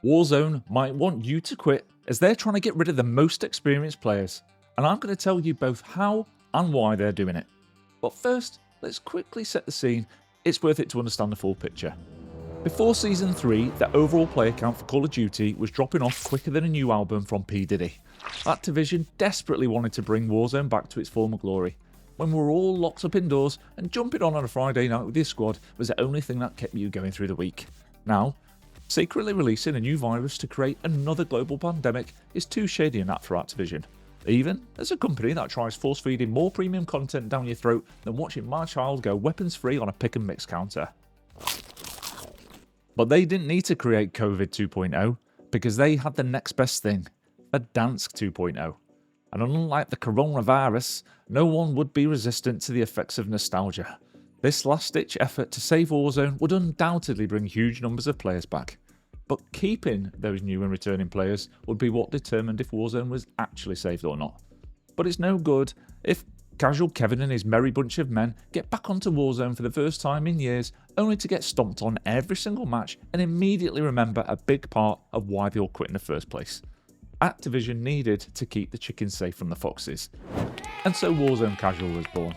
Warzone might want you to quit as they're trying to get rid of the most experienced players, and I'm going to tell you both how and why they're doing it. But first, let's quickly set the scene. It's worth it to understand the full picture. Before Season 3, the overall player count for Call of Duty was dropping off quicker than a new album from P. Diddy. Activision desperately wanted to bring Warzone back to its former glory, when we were all locked up indoors and jumping on a Friday night with your squad was the only thing that kept you going through the week. Now, secretly releasing a new virus to create another global pandemic is too shady an act for Activision, even as a company that tries force-feeding more premium content down your throat than watching my child go weapons-free on a pick-and-mix counter. But they didn't need to create COVID 2.0 because they had the next best thing, Verdansk 2.0. And unlike the coronavirus, no one would be resistant to the effects of nostalgia. This last-ditch effort to save Warzone would undoubtedly bring huge numbers of players back. But keeping those new and returning players would be what determined if Warzone was actually saved or not. But it's no good if casual Kevin and his merry bunch of men get back onto Warzone for the first time in years, only to get stomped on every single match and immediately remember a big part of why they all quit in the first place. Activision needed to keep the chickens safe from the foxes. And so Warzone Casual was born.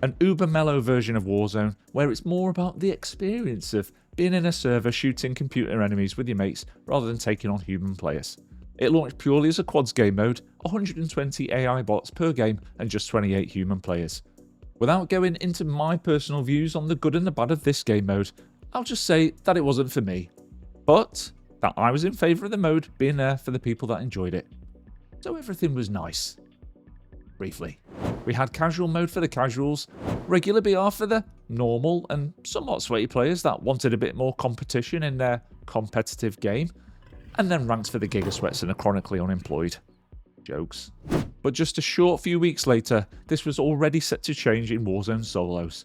An uber mellow version of Warzone where it's more about the experience of being in a server shooting computer enemies with your mates rather than taking on human players. It launched purely as a quads game mode, 120 AI bots per game and just 28 human players. Without going into my personal views on the good and the bad of this game mode, I'll just say that it wasn't for me. But that I was in favour of the mode being there for the people that enjoyed it. So everything was nice. Briefly. We had casual mode for the casuals, regular BR for the normal and somewhat sweaty players that wanted a bit more competition in their competitive game, and then ranks for the giga sweats and the chronically unemployed. Jokes. But just a short few weeks later, this was already set to change in Warzone solos.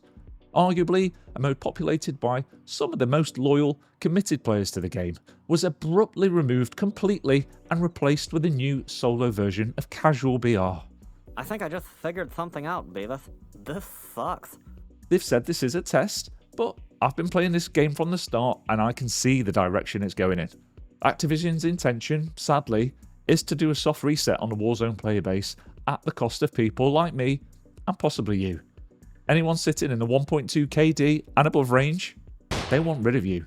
Arguably, a mode populated by some of the most loyal, committed players to the game, was abruptly removed completely and replaced with a new solo version of casual BR. I think I just figured something out, Beavis. This sucks. They've said this is a test, but I've been playing this game from the start and I can see the direction it's going in. Activision's intention, sadly, is to do a soft reset on the Warzone player base at the cost of people like me and possibly you. Anyone sitting in the 1.2 KD and above range, they want rid of you.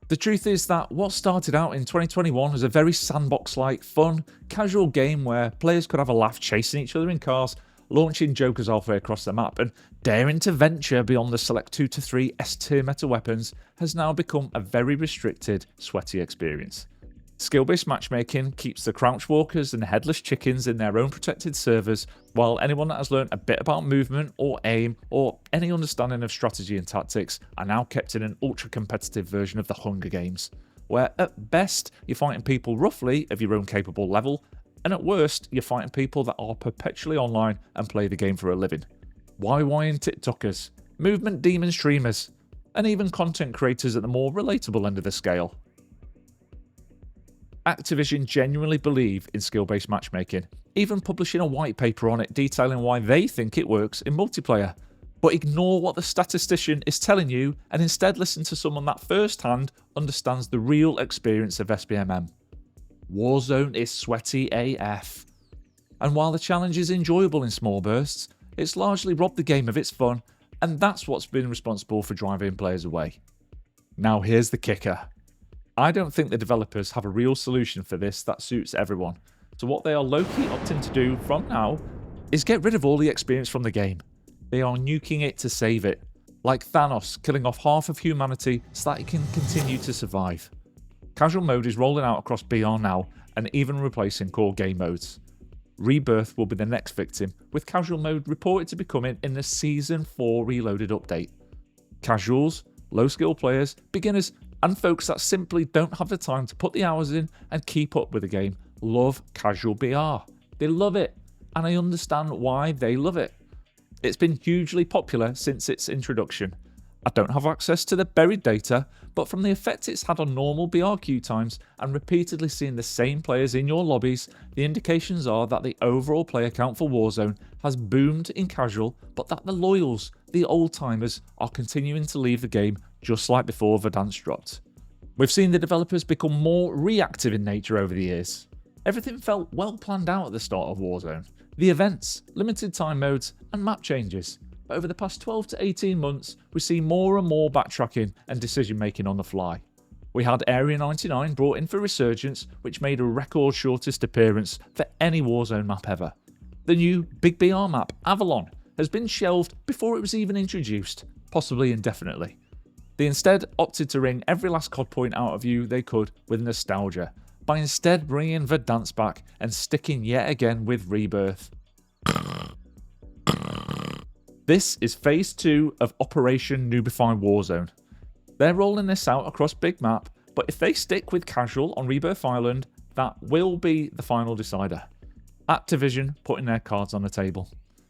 The truth is that what started out in 2021 as a very sandbox-like, fun, casual game where players could have a laugh chasing each other in cars, launching jokers halfway across the map, and daring to venture beyond the select 2 to 3 S-tier meta weapons has now become a very restricted, sweaty experience. Skill-based matchmaking keeps the crouch walkers and headless chickens in their own protected servers, while anyone that has learned a bit about movement or aim or any understanding of strategy and tactics are now kept in an ultra-competitive version of the Hunger Games, where at best you're fighting people roughly of your own capable level, and at worst you're fighting people that are perpetually online and play the game for a living. YY and TikTokers, movement demon streamers, and even content creators at the more relatable end of the scale. Activision genuinely believe in skill-based matchmaking, even publishing a white paper on it detailing why they think it works in multiplayer. But ignore what the statistician is telling you and instead listen to someone that firsthand understands the real experience of SBMM. Warzone is sweaty AF. And while the challenge is enjoyable in small bursts, it's largely robbed the game of its fun, and that's what's been responsible for driving players away. Now here's the kicker. I don't think the developers have a real solution for this that suits everyone, so what they are low-key opting to do from now is get rid of all the experience from the game. They are nuking it to save it, like Thanos killing off half of humanity so that it can continue to survive. Casual mode is rolling out across BR now and even replacing core game modes. Rebirth will be the next victim, with casual mode reported to be coming in the Season 4 Reloaded update. Casuals, low-skill players, beginners, and folks that simply don't have the time to put the hours in and keep up with the game love casual BR. They love it, and I understand why they love it. It's been hugely popular since its introduction. I don't have access to the buried data, but from the effect it's had on normal BR queue times and repeatedly seeing the same players in your lobbies, the indications are that the overall player count for Warzone has boomed in casual, but that the loyals, the old timers, are continuing to leave the game just like before Verdansk dropped. We've seen the developers become more reactive in nature over the years. Everything felt well planned out at the start of Warzone. The events, limited time modes, and map changes. But over the past 12 to 18 months, we see more and more backtracking and decision making on the fly. We had Area 99 brought in for Resurgence, which made a record shortest appearance for any Warzone map ever. The new Big BR map, Avalon, has been shelved before it was even introduced, possibly indefinitely. They instead opted to wring every last COD point out of you they could with nostalgia, by instead bringing Verdansk back and sticking yet again with Rebirth. This is Phase 2 of Operation Noobify Warzone. They're rolling this out across big map, but if they stick with casual on Rebirth Island, that will be the final decider. Activision putting their cards on the table.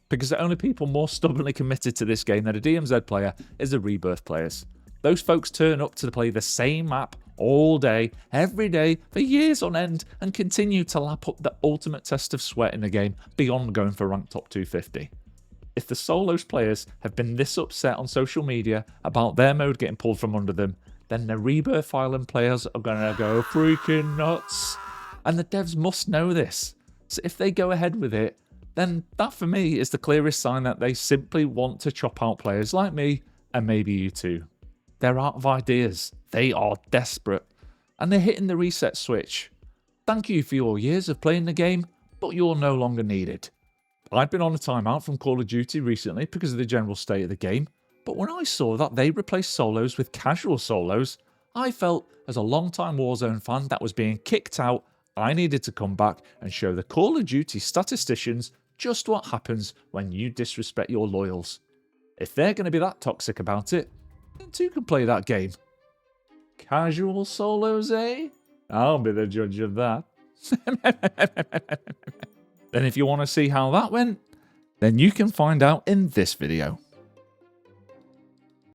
Because the only people more stubbornly committed to this game than a DMZ player is the Rebirth players. Those folks turn up to play the same map all day, every day, for years on end, and continue to lap up the ultimate test of sweat in the game beyond going for rank top 250. If the solos players have been this upset on social media about their mode getting pulled from under them, then the Rebirth Island players are gonna go freaking nuts. And the devs must know this. So if they go ahead with it, then that for me is the clearest sign that they simply want to chop out players like me and maybe you too. They're out of ideas. They are desperate. And they're hitting the reset switch. Thank you for your years of playing the game, but you're no longer needed. I'd been on a timeout from Call of Duty recently because of the general state of the game, but when I saw that they replaced solos with casual solos, I felt, as a long-time Warzone fan that was being kicked out, I needed to come back and show the Call of Duty statisticians just what happens when you disrespect your loyals. If they're going to be that toxic about it, then two can play that game. Casual solos, eh? I'll be the judge of that. Then if you want to see how that went, then you can find out in this video.